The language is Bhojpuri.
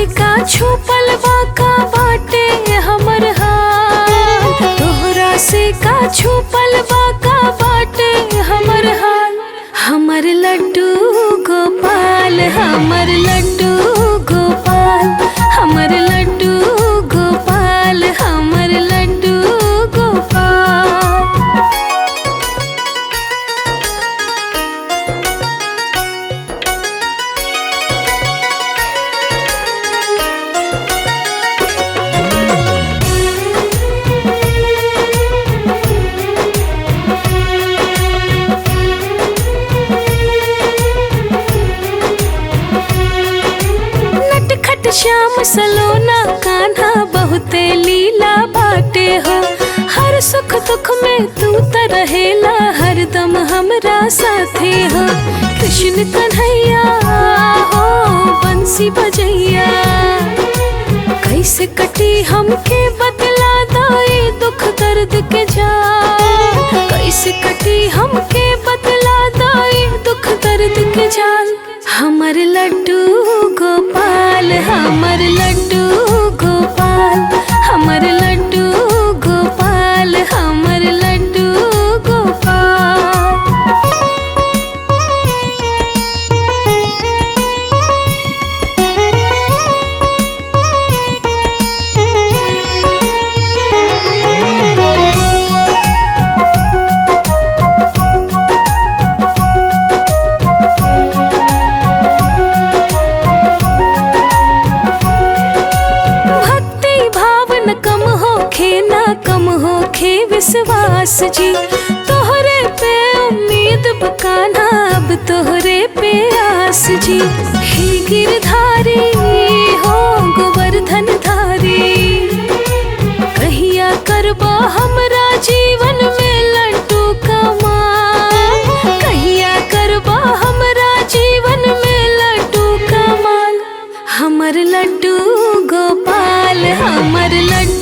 का छुपल बाका बाटे हमर हाल, तोहरा से का छुपल बाका बाटे हमर हाल। हमर लड्डू गोपाल, हमर लड्डू गोपाल, हमर लड्डू गोपाल, हमर लड्डू गोपाल। श्याम सलोना कान्हा बहुते लीला बाटे हो, हर सुख दुख में तू त रहेला हरदम हमरा साथे हो। कृष्ण कन्हैया हो बंसी बजैया, कैसे कटी हमके बतला दाई दुख दर्द के जाल, कैसे कटी हमके बतला दाई दुख दर्द के जाल। हमर लड्डू गोपाल, हमर लड्डू गोपाल, हमर लड्डू गोपाल, हमर लड्डू गोपाल। कम होखे विश्वास जी, तोहरे पे उम्मीद बकाना अब तोहरे पे आस जी। हे गिरधारी हो गोवर्धन धारी, कहिया करबा हमरा जीवन में लड्डू कमाल, कहिया करबा हमरा जीवन में लड्डू कमाल। हमर लड्डू गोपाल, हमर लड्डू